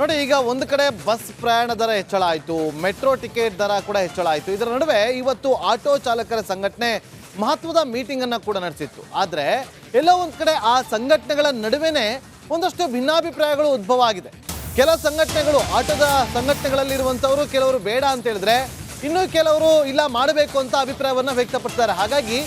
ನೋಡಿ, ಈಗ ಒಂದು ಕಡೆ ಬಸ್ ಪ್ರಯಾಣ ದರ ಹೆಚ್ಚಳ ಆಯಿತು, ಮೆಟ್ರೋ ಟಿಕೆಟ್ ದರ ಕೂಡ ಹೆಚ್ಚಳ ಆಯಿತು. ಇದರ ನಡುವೆ ಇವತ್ತು ಆಟೋ ಚಾಲಕರ ಸಂಘಟನೆ ಮಹತ್ವದ ಮೀಟಿಂಗ್ ಅನ್ನು ಕೂಡ ನಡೆಸಿತ್ತು. ಆದರೆ ಎಲ್ಲೋ ಒಂದು ಕಡೆ ಆ ಸಂಘಟನೆಗಳ ನಡುವೆನೇ ಒಂದಷ್ಟು ಭಿನ್ನಾಭಿಪ್ರಾಯಗಳು ಉದ್ಭವ ಆಗಿದೆ. ಕೆಲ ಸಂಘಟನೆಗಳು, ಆಟೋದ ಸಂಘಟನೆಗಳಲ್ಲಿರುವಂಥವರು ಕೆಲವರು ಬೇಡ ಅಂತ ಹೇಳಿದ್ರೆ, ಇನ್ನು ಕೆಲವರು ಇಲ್ಲ ಮಾಡಬೇಕು ಅಂತ ಅಭಿಪ್ರಾಯವನ್ನು ವ್ಯಕ್ತಪಡ್ತಾರೆ. ಹಾಗಾಗಿ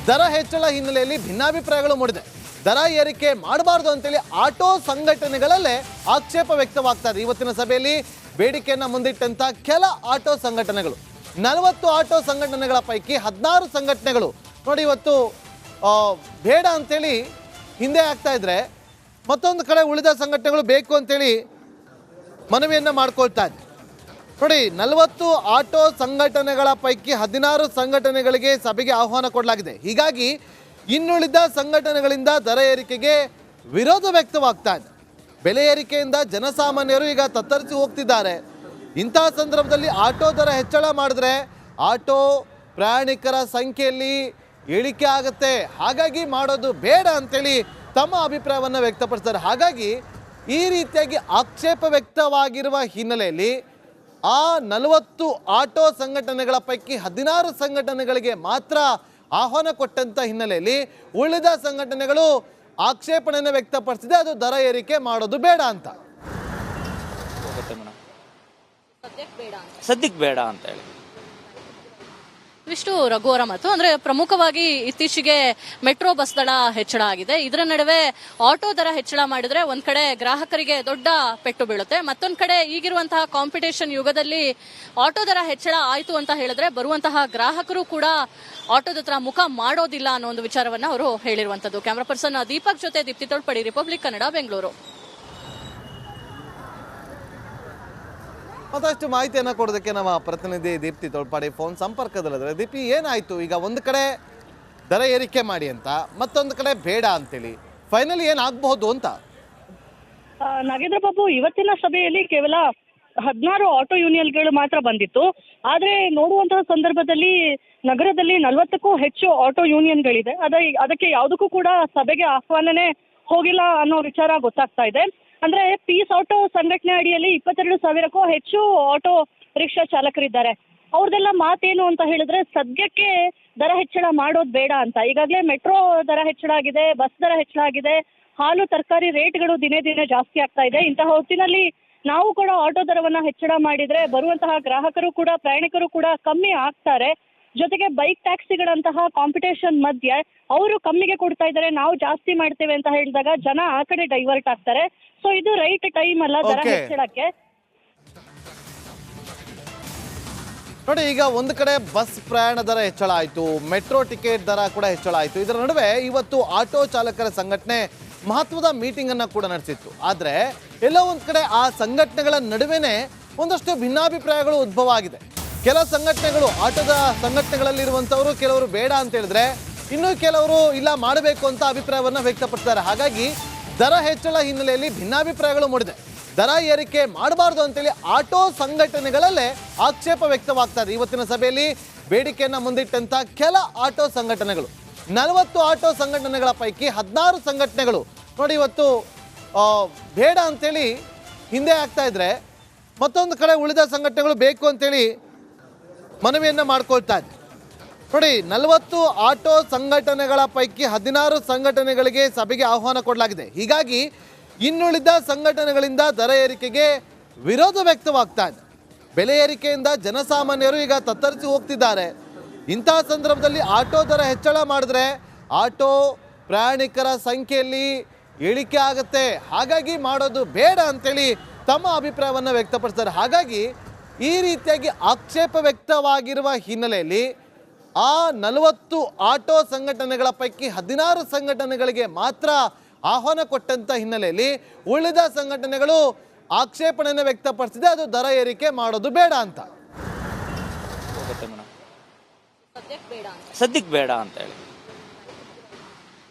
ದರ ಹೆಚ್ಚಳ ಹಿನ್ನೆಲೆಯಲ್ಲಿ ಭಿನ್ನಾಭಿಪ್ರಾಯಗಳು ಮೂಡಿದೆ. ದರ ಏರಿಕೆ ಮಾಡಬಾರ್ದು ಅಂತೇಳಿ ಆಟೋ ಸಂಘಟನೆಗಳಲ್ಲೇ ಆಕ್ಷೇಪ ವ್ಯಕ್ತವಾಗ್ತಾ ಇದೆ. ಇವತ್ತಿನ ಸಭೆಯಲ್ಲಿ ಬೇಡಿಕೆಯನ್ನು ಮುಂದಿಟ್ಟಂತ ಕೆಲ ಆಟೋ ಸಂಘಟನೆಗಳು, 40 ಆಟೋ ಸಂಘಟನೆಗಳ ಪೈಕಿ 16 ಸಂಘಟನೆಗಳು ನೋಡಿ ಇವತ್ತು ಬೇಡ ಅಂತೇಳಿ ಹಿಂದೆ ಆಗ್ತಾ ಇದ್ರೆ, ಮತ್ತೊಂದು ಕಡೆ ಉಳಿದ ಸಂಘಟನೆಗಳು ಬೇಕು ಅಂತೇಳಿ ಮನವಿಯನ್ನು ಮಾಡ್ಕೊಳ್ತಾ ಇದೆ. ನೋಡಿ, 40 ಆಟೋ ಸಂಘಟನೆಗಳ ಪೈಕಿ 16 ಸಂಘಟನೆಗಳಿಗೆ ಸಭೆಗೆ ಆಹ್ವಾನ ಕೊಡಲಾಗಿದೆ. ಹೀಗಾಗಿ ಇನ್ನುಳಿದ ಸಂಘಟನೆಗಳಿಂದ ದರ ಏರಿಕೆಗೆ ವಿರೋಧ ವ್ಯಕ್ತವಾಗ್ತಾ ಇದೆ. ಬೆಲೆ ಏರಿಕೆಯಿಂದ ಜನಸಾಮಾನ್ಯರು ಈಗ ತತ್ತರಿಸಿ ಹೋಗ್ತಿದ್ದಾರೆ. ಇಂತಹ ಸಂದರ್ಭದಲ್ಲಿ ಆಟೋ ದರ ಹೆಚ್ಚಳ ಮಾಡಿದ್ರೆ ಆಟೋ ಪ್ರಯಾಣಿಕರ ಸಂಖ್ಯೆಯಲ್ಲಿ ಇಳಿಕೆ ಆಗುತ್ತೆ. ಹಾಗಾಗಿ ಮಾಡೋದು ಬೇಡ ಅಂತೇಳಿ ತಮ್ಮ ಅಭಿಪ್ರಾಯವನ್ನು ವ್ಯಕ್ತಪಡಿಸ್ತಾರೆ. ಹಾಗಾಗಿ ಈ ರೀತಿಯಾಗಿ ಆಕ್ಷೇಪ ವ್ಯಕ್ತವಾಗಿರುವ ಹಿನ್ನೆಲೆಯಲ್ಲಿ ಆ 40 ಆಟೋ ಸಂಘಟನೆಗಳ ಪೈಕಿ 16 ಸಂಘಟನೆಗಳಿಗೆ ಮಾತ್ರ ಆಹ್ವಾನ ಕೊಟ್ಟಂತ ಹಿನ್ನೆಲೆಯಲ್ಲಿ ಉಳಿದ ಸಂಘಟನೆಗಳು ಆಕ್ಷೇಪಣೆಯನ್ನು ವ್ಯಕ್ತಪಡಿಸಿದೆ. ಅದು ದರ ಏರಿಕೆ ಮಾಡೋದು ಬೇಡ ಅಂತ. ಸದ್ಯಕ್ಕೆ ಬೇಡ ಅಂತ ಹೇಳಿ ಇಷ್ಟು ರಘುವರ ಮಾತು. ಅಂದ್ರೆ ಪ್ರಮುಖವಾಗಿ ಇತ್ತೀಚೆಗೆ ಮೆಟ್ರೋ ಬಸ್ ದರ ಹೆಚ್ಚಳ ಆಗಿದೆ. ಇದರ ನಡುವೆ ಆಟೋ ದರ ಹೆಚ್ಚಳ ಮಾಡಿದ್ರೆ ಒಂದ್ ಕಡೆ ಗ್ರಾಹಕರಿಗೆ ದೊಡ್ಡ ಪೆಟ್ಟು ಬೀಳುತ್ತೆ, ಮತ್ತೊಂದ್ ಕಡೆ ಈಗಿರುವಂತಹ ಕಾಂಪಿಟೇಷನ್ ಯುಗದಲ್ಲಿ ಆಟೋ ದರ ಹೆಚ್ಚಳ ಆಯ್ತು ಅಂತ ಹೇಳಿದ್ರೆ ಬರುವಂತಹ ಗ್ರಾಹಕರು ಕೂಡ ಆಟೋದ ಹತ್ರ ಮುಖ ಮಾಡೋದಿಲ್ಲ ಅನ್ನೋ ಒಂದು ವಿಚಾರವನ್ನ ಅವರು ಹೇಳಿರುವಂತದ್ದು. ಕ್ಯಾಮರಾ ಪರ್ಸನ್ ದೀಪಕ್ ಜೊತೆ ದೀಪ್ತಿ ತೋಳ್ಪಡಿ, ರಿಪಬ್ಲಿಕ್ ಕನ್ನಡ, ಬೆಂಗಳೂರು. ಮತ್ತಷ್ಟು ಮಾಹಿತಿಯನ್ನು ಕೊಡೋದಕ್ಕೆ ನಮ್ಮ ಪ್ರತಿನಿಧಿ ದೀಪ್ತಿ ತೋಳ್ಪಾಡಿ ಫೋನ್ ಸಂಪರ್ಕದಲ್ಲಿದ್ದಾರೆ. ದೀಪಿ, ಏನಾಯ್ತು? ಈಗ ಒಂದು ಕಡೆ ದರ ಏರಿಕೆ ಮಾಡಿ ಅಂತ, ಮತ್ತೊಂದು ಕಡೆ ಬೇಡ ಅಂತೇಳಿ ಫೈನಲಿ ಏನಾಗಬಹುದು ಅಂತ? ನಾಗೇಂದ್ರ ಬಾಬು, ಇವತ್ತಿನ ಸಭೆಯಲ್ಲಿ ಕೇವಲ 16 ಆಟೋ ಯೂನಿಯನ್ಗಳು ಮಾತ್ರ ಬಂದಿತ್ತು. ಆದ್ರೆ ನೋಡುವಂತಹ ಸಂದರ್ಭದಲ್ಲಿ ನಗರದಲ್ಲಿ 40ಕ್ಕೂ ಹೆಚ್ಚು ಆಟೋ ಯೂನಿಯನ್ಗಳಿದೆ. ಅದಕ್ಕೆ ಯಾವುದಕ್ಕೂ ಕೂಡ ಸಭೆಗೆ ಆಹ್ವಾನನೇ ಹೋಗಿಲ್ಲ ಅನ್ನೋ ವಿಚಾರ ಗೊತ್ತಾಗ್ತಾ ಇದೆ. ಅಂದ್ರೆ ಪೀಸ್ ಆಟೋ ಸಂಘಟನೆ ಅಡಿಯಲ್ಲಿ 22,000ಕ್ಕೂ ಹೆಚ್ಚು ಆಟೋ ರಿಕ್ಷಾ ಚಾಲಕರಿದ್ದಾರೆ. ಅವ್ರದೆಲ್ಲ ಮಾತೇನು ಅಂತ ಹೇಳಿದ್ರೆ, ಸದ್ಯಕ್ಕೆ ದರ ಹೆಚ್ಚಳ ಮಾಡೋದು ಬೇಡ ಅಂತ. ಈಗಾಗಲೇ ಮೆಟ್ರೋ ದರ ಹೆಚ್ಚಳ ಆಗಿದೆ, ಬಸ್ ದರ ಹೆಚ್ಚಳ ಆಗಿದೆ, ಹಾಲು ತರಕಾರಿ ರೇಟ್ಗಳು ದಿನೇ ದಿನೇ ಜಾಸ್ತಿ ಆಗ್ತಾ ಇದೆ. ಇಂತಹ ಹೊತ್ತಿನಲ್ಲಿ ನಾವು ಕೂಡ ಆಟೋ ದರವನ್ನ ಹೆಚ್ಚಳ ಮಾಡಿದ್ರೆ ಬರುವಂತಹ ಗ್ರಾಹಕರು ಕೂಡ, ಪ್ರಯಾಣಿಕರು ಕೂಡ ಕಮ್ಮಿ ಆಗ್ತಾರೆ. ಜೊತೆಗೆ ಬೈಕ್ ಟ್ಯಾಕ್ಸಿಗಳಂತಹ ಕಾಂಪಿಟೇಷನ್ ಮಧ್ಯೆ ಅವರು ಕಮ್ಮಿಗೆ ಕೊಡ್ತಾ ಇದ್ದಾರೆ, ನಾವು ಜಾಸ್ತಿ ಮಾಡ್ತೇವೆ ಅಂತ ಹೇಳಿದಾಗ ಜನ ಆ ಕಡೆ ಡೈವರ್ಟ್ ಆಗ್ತಾರೆ. ಸೊ ಇದು ರೈಟ್ ಟೈಮ್ ಅಲ್ಲ ದರ ಹೆಚ್ಚಳಕ್ಕೆ. ನೋಡಿ, ಈಗ ಒಂದು ಕಡೆ ಬಸ್ ಪ್ರಯಾಣ ದರ ಹೆಚ್ಚಳ ಆಯಿತು, ಮೆಟ್ರೋ ಟಿಕೆಟ್ ದರ ಕೂಡ ಹೆಚ್ಚಳ ಆಯಿತು. ಇದರ ನಡುವೆ ಇವತ್ತು ಆಟೋ ಚಾಲಕರ ಸಂಘಟನೆ ಮಹತ್ವದ ಮೀಟಿಂಗ್ ಅನ್ನು ಕೂಡ ನಡೆಸಿತ್ತು. ಆದರೆ ಎಲ್ಲೋ ಒಂದು ಕಡೆ ಆ ಸಂಘಟನೆಗಳ ನಡುವೆನೇ ಒಂದಷ್ಟು ಭಿನ್ನಾಭಿಪ್ರಾಯಗಳು ಉದ್ಭವ ಆಗಿದೆ. ಕೆಲ ಸಂಘಟನೆಗಳು, ಆಟೋದ ಸಂಘಟನೆಗಳಲ್ಲಿರುವಂಥವರು ಕೆಲವರು ಬೇಡ ಅಂತ ಹೇಳಿದ್ರೆ, ಇನ್ನು ಕೆಲವರು ಇಲ್ಲ ಮಾಡಬೇಕು ಅಂತ ಅಭಿಪ್ರಾಯವನ್ನು ವ್ಯಕ್ತಪಡ್ತಾರೆ. ಹಾಗಾಗಿ ದರ ಹೆಚ್ಚಳ ಹಿನ್ನೆಲೆಯಲ್ಲಿ ಭಿನ್ನಾಭಿಪ್ರಾಯಗಳು ಮೂಡಿದೆ. ದರ ಏರಿಕೆ ಮಾಡಬಾರ್ದು ಅಂತೇಳಿ ಆಟೋ ಸಂಘಟನೆಗಳಲ್ಲೇ ಆಕ್ಷೇಪ ವ್ಯಕ್ತವಾಗ್ತಾರೆ. ಇವತ್ತಿನ ಸಭೆಯಲ್ಲಿ ಬೇಡಿಕೆಯನ್ನು ಮುಂದಿಟ್ಟಂತ ಕೆಲ ಆಟೋ ಸಂಘಟನೆಗಳು, 40 ಆಟೋ ಸಂಘಟನೆಗಳ ಪೈಕಿ 16 ಸಂಘಟನೆಗಳು ನೋಡಿ ಇವತ್ತು ಬೇಡ ಅಂತೇಳಿ ಹಿಂದೆ ಆಗ್ತಾ ಇದ್ರೆ, ಮತ್ತೊಂದು ಕಡೆ ಉಳಿದ ಸಂಘಟನೆಗಳು ಬೇಕು ಅಂತೇಳಿ ಮನವಿಯನ್ನು ಮಾಡ್ಕೊಳ್ತಾ ಇದೆ. ನೋಡಿ, 40 ಆಟೋ ಸಂಘಟನೆಗಳ ಪೈಕಿ 16 ಸಂಘಟನೆಗಳಿಗೆ ಸಭೆಗೆ ಆಹ್ವಾನ ಕೊಡಲಾಗಿದೆ. ಹೀಗಾಗಿ ಇನ್ನುಳಿದ ಸಂಘಟನೆಗಳಿಂದ ದರ ಏರಿಕೆಗೆ ವಿರೋಧ ವ್ಯಕ್ತವಾಗ್ತಾ ಇದೆ. ಬೆಲೆ ಏರಿಕೆಯಿಂದ ಜನಸಾಮಾನ್ಯರು ಈಗ ತತ್ತರಿಸಿ ಹೋಗ್ತಿದ್ದಾರೆ. ಇಂತಹ ಸಂದರ್ಭದಲ್ಲಿ ಆಟೋ ದರ ಹೆಚ್ಚಳ ಮಾಡಿದ್ರೆ ಆಟೋ ಪ್ರಯಾಣಿಕರ ಸಂಖ್ಯೆಯಲ್ಲಿ ಇಳಿಕೆ ಆಗುತ್ತೆ. ಹಾಗಾಗಿ ಮಾಡೋದು ಬೇಡ ಅಂತೇಳಿ ತಮ್ಮ ಅಭಿಪ್ರಾಯವನ್ನು ವ್ಯಕ್ತಪಡಿಸ್ತಾರೆ. ಹಾಗಾಗಿ ಈ ರೀತಿಯಾಗಿ ಆಕ್ಷೇಪ ವ್ಯಕ್ತವಾಗಿರುವ ಹಿನ್ನೆಲೆಯಲ್ಲಿ ಆ 40 ಆಟೋ ಸಂಘಟನೆಗಳ ಪೈಕಿ 16 ಸಂಘಟನೆಗಳಿಗೆ ಮಾತ್ರ ಆಹ್ವಾನ ಕೊಟ್ಟಂತ ಹಿನ್ನೆಲೆಯಲ್ಲಿ ಉಳಿದ ಸಂಘಟನೆಗಳು ಆಕ್ಷೇಪಣೆಯನ್ನು ವ್ಯಕ್ತಪಡಿಸಿದೆ. ಅದು ದರ ಏರಿಕೆ ಮಾಡೋದು ಬೇಡ ಅಂತ. ಸದ್ಯಕ್ಕೆ ಬೇಡ ಅಂತ ಹೇಳಿ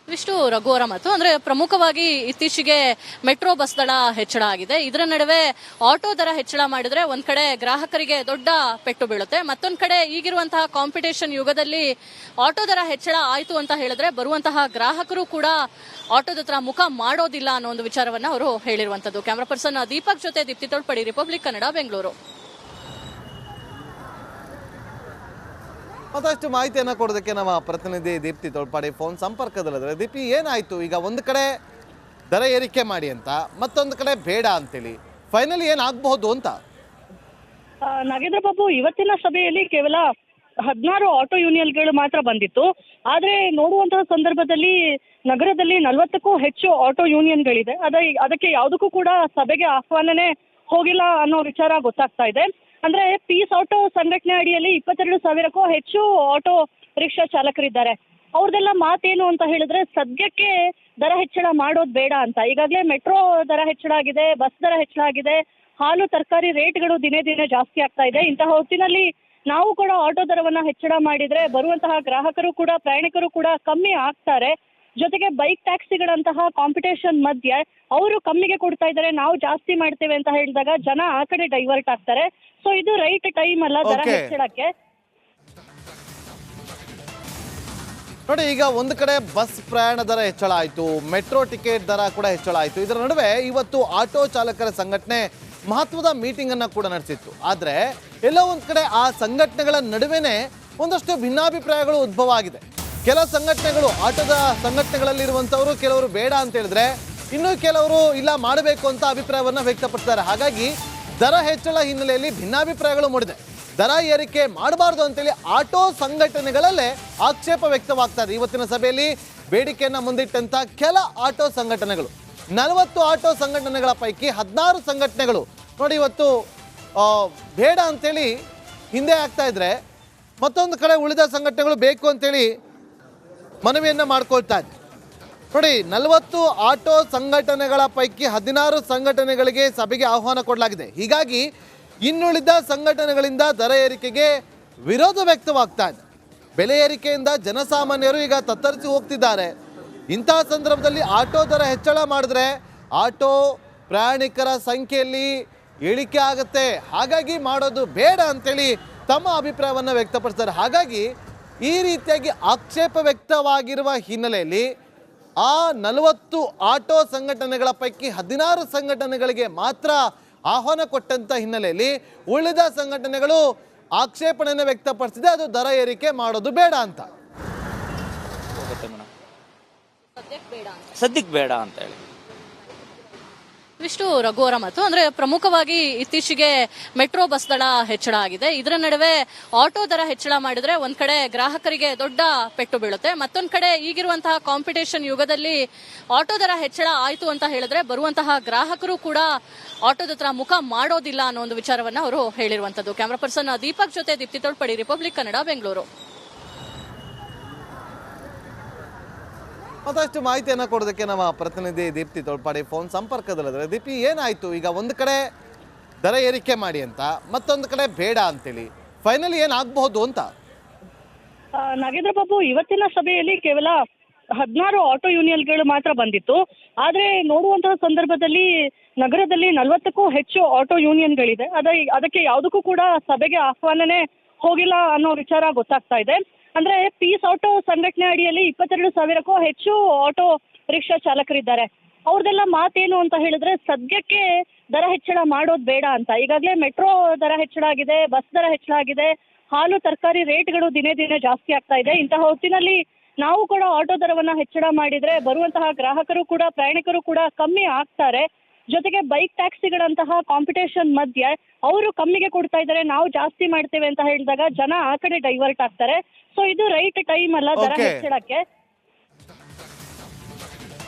ಇವಿಷ್ಟು ರಘುವರ ಮತ್ತು ಅಂದ್ರೆ ಪ್ರಮುಖವಾಗಿ ಇತ್ತೀಚೆಗೆ ಮೆಟ್ರೋ ಬಸ್ ದರ ಹೆಚ್ಚಳ ಆಗಿದೆ. ಇದರ ನಡುವೆ ಆಟೋ ದರ ಹೆಚ್ಚಳ ಮಾಡಿದ್ರೆ ಒಂದ್ ಕಡೆ ಗ್ರಾಹಕರಿಗೆ ದೊಡ್ಡ ಪೆಟ್ಟು ಬೀಳುತ್ತೆ, ಮತ್ತೊಂದ್ ಕಡೆ ಈಗಿರುವಂತಹ ಕಾಂಪಿಟೇಷನ್ ಯುಗದಲ್ಲಿ ಆಟೋ ದರ ಹೆಚ್ಚಳ ಆಯ್ತು ಅಂತ ಹೇಳಿದ್ರೆ ಬರುವಂತಹ ಗ್ರಾಹಕರು ಕೂಡ ಆಟೋದ ಹತ್ರ ಮುಖ ಮಾಡೋದಿಲ್ಲ ಅನ್ನೋ ಒಂದು ವಿಚಾರವನ್ನ ಅವರು ಹೇಳಿರುವಂತದ್ದು. ಕ್ಯಾಮರಾ ಪರ್ಸನ್ ದೀಪಕ್ ಜೊತೆ ದೀಪ್ತಿ ತೋಳ್ಪಡಿ, ರಿಪಬ್ಲಿಕ್ ಕನ್ನಡ, ಬೆಂಗಳೂರು. ಮತ್ತಷ್ಟು ಮಾಹಿತಿಯನ್ನು ಕೊಡೋದಕ್ಕೆ ನಮ್ಮ ಪ್ರತಿನಿಧಿ ದೀಪ್ತಿ ತೋಳ್ಪಾಡಿ ಫೋನ್ ಸಂಪರ್ಕದಲ್ಲಿದ್ದಾರೆ. ದೀಪಿ, ಏನಾಯ್ತು? ಈಗ ಒಂದು ಕಡೆ ದರ ಏರಿಕೆ ಮಾಡಿ ಅಂತ, ಮತ್ತೊಂದು ಕಡೆ ಬೇಡ ಅಂತೇಳಿ ಫೈನಲಿ ಏನಾಗಬಹುದು ಅಂತ? ನಾಗೇಂದ್ರ ಬಾಬು, ಇವತ್ತಿನ ಸಭೆಯಲ್ಲಿ ಕೇವಲ 16 ಆಟೋ ಯೂನಿಯನ್ಗಳು ಮಾತ್ರ ಬಂದಿತ್ತು. ಆದ್ರೆ ನೋಡುವಂತಹ ಸಂದರ್ಭದಲ್ಲಿ ನಗರದಲ್ಲಿ 40ಕ್ಕೂ ಹೆಚ್ಚು ಆಟೋ ಯೂನಿಯನ್ಗಳಿದೆ. ಅದಕ್ಕೆ ಯಾವುದಕ್ಕೂ ಕೂಡ ಸಭೆಗೆ ಆಹ್ವಾನನೇ ಹೋಗಿಲ್ಲ ಅನ್ನೋ ವಿಚಾರ ಗೊತ್ತಾಗ್ತಾ ಇದೆ. ಅಂದ್ರೆ ಪೀಸ್ ಆಟೋ ಸಂಘಟನೆ ಅಡಿಯಲ್ಲಿ 22,000ಕ್ಕೂ ಹೆಚ್ಚು ಆಟೋ ರಿಕ್ಷಾ ಚಾಲಕರಿದ್ದಾರೆ. ಅವ್ರದೆಲ್ಲ ಮಾತೇನು ಅಂತ ಹೇಳಿದ್ರೆ, ಸದ್ಯಕ್ಕೆ ದರ ಹೆಚ್ಚಳ ಮಾಡೋದು ಬೇಡ ಅಂತ. ಈಗಾಗಲೇ ಮೆಟ್ರೋ ದರ ಹೆಚ್ಚಳ ಆಗಿದೆ, ಬಸ್ ದರ ಹೆಚ್ಚಳ ಆಗಿದೆ, ಹಾಲು ತರಕಾರಿ ರೇಟ್ಗಳು ದಿನೇ ದಿನೇ ಜಾಸ್ತಿ ಆಗ್ತಾ ಇದೆ. ಇಂತಹ ಹೊತ್ತಿನಲ್ಲಿ ನಾವು ಕೂಡ ಆಟೋ ದರವನ್ನ ಹೆಚ್ಚಳ ಮಾಡಿದ್ರೆ ಬರುವಂತಹ ಗ್ರಾಹಕರು ಕೂಡ, ಪ್ರಯಾಣಿಕರು ಕೂಡ ಕಮ್ಮಿ ಆಗ್ತಾರೆ. ಜೊತೆಗೆ ಬೈಕ್ ಟ್ಯಾಕ್ಸಿಗಳಂತಹ ಕಾಂಪಿಟೇಷನ್ ಮಧ್ಯೆ ಅವರು ಕಮ್ಮಿಗೆ ಕೊಡ್ತಾ ಇದ್ದಾರೆ, ನಾವು ಜಾಸ್ತಿ ಮಾಡ್ತೇವೆ ಅಂತ ಹೇಳಿದಾಗ ಜನ ಆ ಕಡೆ ಡೈವರ್ಟ್ ಆಗ್ತಾರೆ. ಸೊ ಇದು ರೈಟ್ ಟೈಮ್ ಅಲ್ಲ ದರ ಹೆಚ್ಚಳಕ್ಕೆ. ನೋಡಿ, ಈಗ ಒಂದು ಕಡೆ ಬಸ್ ಪ್ರಯಾಣ ದರ ಹೆಚ್ಚಳ ಆಯಿತು, ಮೆಟ್ರೋ ಟಿಕೆಟ್ ದರ ಕೂಡ ಹೆಚ್ಚಳ ಆಯಿತು. ಇದರ ನಡುವೆ ಇವತ್ತು ಆಟೋ ಚಾಲಕರ ಸಂಘಟನೆ ಮಹತ್ವದ ಮೀಟಿಂಗ್ ಅನ್ನ ಕೂಡ ನಡೆಸಿತ್ತು. ಆದ್ರೆ ಎಲ್ಲೋ ಒಂದ್ ಕಡೆ ಆ ಸಂಘಟನೆಗಳ ನಡುವೆನೆ ಒಂದಷ್ಟು ಭಿನ್ನಾಭಿಪ್ರಾಯಗಳು ಉದ್ಭವ ಆಗಿದೆ. ಕೆಲ ಸಂಘಟನೆಗಳು, ಆಟೋದ ಸಂಘಟನೆಗಳಲ್ಲಿರುವಂಥವರು ಕೆಲವರು ಬೇಡ ಅಂತ ಹೇಳಿದ್ರೆ, ಇನ್ನು ಕೆಲವರು ಇಲ್ಲ ಮಾಡಬೇಕು ಅಂತ ಅಭಿಪ್ರಾಯವನ್ನ ವ್ಯಕ್ತಪಡಿಸ್ತಾರೆ. ಹಾಗಾಗಿ ದರ ಹೆಚ್ಚಳ ಹಿನ್ನೆಲೆಯಲ್ಲಿ ಭಿನ್ನಾಭಿಪ್ರಾಯಗಳು ಮೂಡಿದೆ. ದರ ಏರಿಕೆ ಮಾಡಬಾರ್ದು ಅಂತೇಳಿ ಆಟೋ ಸಂಘಟನೆಗಳಲ್ಲೇ ಆಕ್ಷೇಪ ವ್ಯಕ್ತವಾಗ್ತಾ ಇದೆ. ಇವತ್ತಿನ ಸಭೆಯಲ್ಲಿ ಬೇಡಿಕೆಯನ್ನ ಮುಂದಿಟ್ಟಂತ ಕೆಲ ಆಟೋ ಸಂಘಟನೆಗಳು, 40 ಆಟೋ ಸಂಘಟನೆಗಳ ಪೈಕಿ 16 ಸಂಘಟನೆಗಳು ನೋಡಿ ಇವತ್ತು ಬೇಡ ಅಂತೇಳಿ ಹಿಂದೆ ಆಗ್ತಾ ಇದ್ರೆ, ಮತ್ತೊಂದು ಕಡೆ ಉಳಿದ ಸಂಘಟನೆಗಳು ಬೇಕು ಅಂತೇಳಿ ಮನವಿಯನ್ನ ಮಾಡ್ಕೊಳ್ತಾ ಇದೆ. ನೋಡಿ, 40 ಆಟೋ ಸಂಘಟನೆಗಳ ಪೈಕಿ 16 ಸಂಘಟನೆಗಳಿಗೆ ಸಭೆಗೆ ಆಹ್ವಾನ ಕೊಡಲಾಗಿದೆ. ಹೀಗಾಗಿ ಇನ್ನುಳಿದ ಸಂಘಟನೆಗಳಿಂದ ದರ ಏರಿಕೆಗೆ ವಿರೋಧ ವ್ಯಕ್ತವಾಗ್ತಾ ಇದೆ. ಬೆಲೆ ಏರಿಕೆಯಿಂದ ಜನಸಾಮಾನ್ಯರು ಈಗ ತತ್ತರಿಸಿ ಹೋಗ್ತಿದ್ದಾರೆ. ಇಂತಹ ಸಂದರ್ಭದಲ್ಲಿ ಆಟೋ ದರ ಹೆಚ್ಚಳ ಮಾಡಿದ್ರೆ ಆಟೋ ಪ್ರಯಾಣಿಕರ ಸಂಖ್ಯೆಯಲ್ಲಿ ಇಳಿಕೆ ಆಗುತ್ತೆ. ಹಾಗಾಗಿ ಮಾಡೋದು ಬೇಡ ಅಂತೇಳಿ ತಮ್ಮ ಅಭಿಪ್ರಾಯವನ್ನು ವ್ಯಕ್ತಪಡಿಸ್ತಾರೆ. ಹಾಗಾಗಿ ಈ ರೀತಿಯಾಗಿ ಆಕ್ಷೇಪ ವ್ಯಕ್ತವಾಗಿರುವ ಹಿನ್ನೆಲೆಯಲ್ಲಿ ಆ 40 ಆಟೋ ಸಂಘಟನೆಗಳ ಪೈಕಿ 16 ಸಂಘಟನೆಗಳಿಗೆ ಮಾತ್ರ ಆಹ್ವಾನ ಕೊಟ್ಟಂತ ಹಿನ್ನೆಲೆಯಲ್ಲಿ ಉಳಿದ ಸಂಘಟನೆಗಳು ಆಕ್ಷೇಪಣೆಯನ್ನು ವ್ಯಕ್ತಪಡಿಸಿದೆ, ಅದು ದರ ಏರಿಕೆ ಮಾಡೋದು ಬೇಡ ಅಂತ. ಸದ್ಯಕ್ಕೆ ಬೇಡ ಅಂತ ಹೇಳಿ ಇವಿಷ್ಟು ರಘುವರ ಮತ್ತು ಅಂದ್ರೆ ಪ್ರಮುಖವಾಗಿ ಇತ್ತೀಚೆಗೆ ಮೆಟ್ರೋ ಬಸ್ ದರ ಹೆಚ್ಚಳ ಆಗಿದೆ. ಇದರ ನಡುವೆ ಆಟೋ ದರ ಹೆಚ್ಚಳ ಮಾಡಿದ್ರೆ ಒಂದ್ ಕಡೆ ಗ್ರಾಹಕರಿಗೆ ದೊಡ್ಡ ಪೆಟ್ಟು ಬೀಳುತ್ತೆ, ಮತ್ತೊಂದ್ ಕಡೆ ಈಗಿರುವಂತಹ ಕಾಂಪಿಟೇಷನ್ ಯುಗದಲ್ಲಿ ಆಟೋ ದರ ಹೆಚ್ಚಳ ಆಯ್ತು ಅಂತ ಹೇಳಿದ್ರೆ ಬರುವಂತಹ ಗ್ರಾಹಕರು ಕೂಡ ಆಟೋದ ಹತ್ರ ಮುಖ ಮಾಡೋದಿಲ್ಲ ಅನ್ನೋ ಒಂದು ವಿಚಾರವನ್ನ ಅವರು ಹೇಳಿರುವಂತದ್ದು. ಕ್ಯಾಮರಾ ಪರ್ಸನ್ ದೀಪಕ್ ಜೊತೆ ದೀಪ್ತಿ ತೋಳ್ಪಡಿ, ರಿಪಬ್ಲಿಕ್ ಕನ್ನಡ, ಬೆಂಗಳೂರು. ಮತ್ತಷ್ಟು ಮಾಹಿತಿಯನ್ನು ಕೊಡೋದಕ್ಕೆ ನಮ್ಮ ಪ್ರತಿನಿಧಿ ದೀಪ್ತಿ ತೋಳ್ಪಾಡಿ ಫೋನ್ ಸಂಪರ್ಕದಲ್ಲಿದ್ದಾರೆ. ದೀಪಿ, ಏನಾಯ್ತು? ಈಗ ಒಂದು ಕಡೆ ದರ ಏರಿಕೆ ಮಾಡಿ ಅಂತ, ಮತ್ತೊಂದು ಕಡೆ ಬೇಡ ಅಂತೇಳಿ ಫೈನಲಿ ಏನಾಗಬಹುದು ಅಂತ? ನಾಗೇಂದ್ರ ಬಾಬು, ಇವತ್ತಿನ ಸಭೆಯಲ್ಲಿ ಕೇವಲ 16 ಆಟೋ ಯೂನಿಯನ್ಗಳು ಮಾತ್ರ ಬಂದಿತ್ತು. ಆದ್ರೆ ನೋಡುವಂತಹ ಸಂದರ್ಭದಲ್ಲಿ ನಗರದಲ್ಲಿ 40ಕ್ಕೂ ಹೆಚ್ಚು ಆಟೋ ಯೂನಿಯನ್ಗಳಿದೆ. ಅದಕ್ಕೆ ಯಾವುದಕ್ಕೂ ಕೂಡ ಸಭೆಗೆ ಆಹ್ವಾನನೇ ಹೋಗಿಲ್ಲ ಅನ್ನೋ ವಿಚಾರ ಗೊತ್ತಾಗ್ತಾ ಇದೆ. ಅಂದ್ರೆ ಪೀಸ್ ಆಟೋ ಸಂಘಟನೆ ಅಡಿಯಲ್ಲಿ 22,000ಕ್ಕೂ ಹೆಚ್ಚು ಆಟೋ ರಿಕ್ಷಾ ಚಾಲಕರಿದ್ದಾರೆ. ಅವ್ರದೆಲ್ಲ ಮಾತೇನು ಅಂತ ಹೇಳಿದ್ರೆ, ಸದ್ಯಕ್ಕೆ ದರ ಹೆಚ್ಚಳ ಮಾಡೋದು ಬೇಡ ಅಂತ. ಈಗಾಗಲೇ ಮೆಟ್ರೋ ದರ ಹೆಚ್ಚಳ ಆಗಿದೆ, ಬಸ್ ದರ ಹೆಚ್ಚಳ ಆಗಿದೆ, ಹಾಲು ತರಕಾರಿ ರೇಟ್ಗಳು ದಿನೇ ದಿನೇ ಜಾಸ್ತಿ ಆಗ್ತಾ ಇದೆ. ಇಂತಹ ಹೊತ್ತಿನಲ್ಲಿ ನಾವು ಕೂಡ ಆಟೋ ದರವನ್ನ ಹೆಚ್ಚಳ ಮಾಡಿದ್ರೆ ಬರುವಂತಹ ಗ್ರಾಹಕರು ಕೂಡ, ಪ್ರಯಾಣಿಕರು ಕೂಡ ಕಮ್ಮಿ ಆಗ್ತಾರೆ. ಜೊತೆಗೆ ಬೈಕ್ ಟ್ಯಾಕ್ಸಿಗಳಂತಹ ಕಾಂಪಿಟೇಷನ್ ಮಧ್ಯೆ ಅವರು ಕಮ್ಮಿಗೆ ಕೊಡ್ತಾ ಇದ್ದಾರೆ, ನಾವು ಜಾಸ್ತಿ ಮಾಡ್ತೇವೆ ಅಂತ ಹೇಳಿದಾಗ ಜನ ಆ ಕಡೆ ಡೈವರ್ಟ್ ಆಗ್ತಾರೆ. ಸೊ ಇದು ರೈಟ್ ಟೈಮ್ ಅಲ್ಲ ದರ ಹೆಚ್ಚಳಕ್ಕೆ.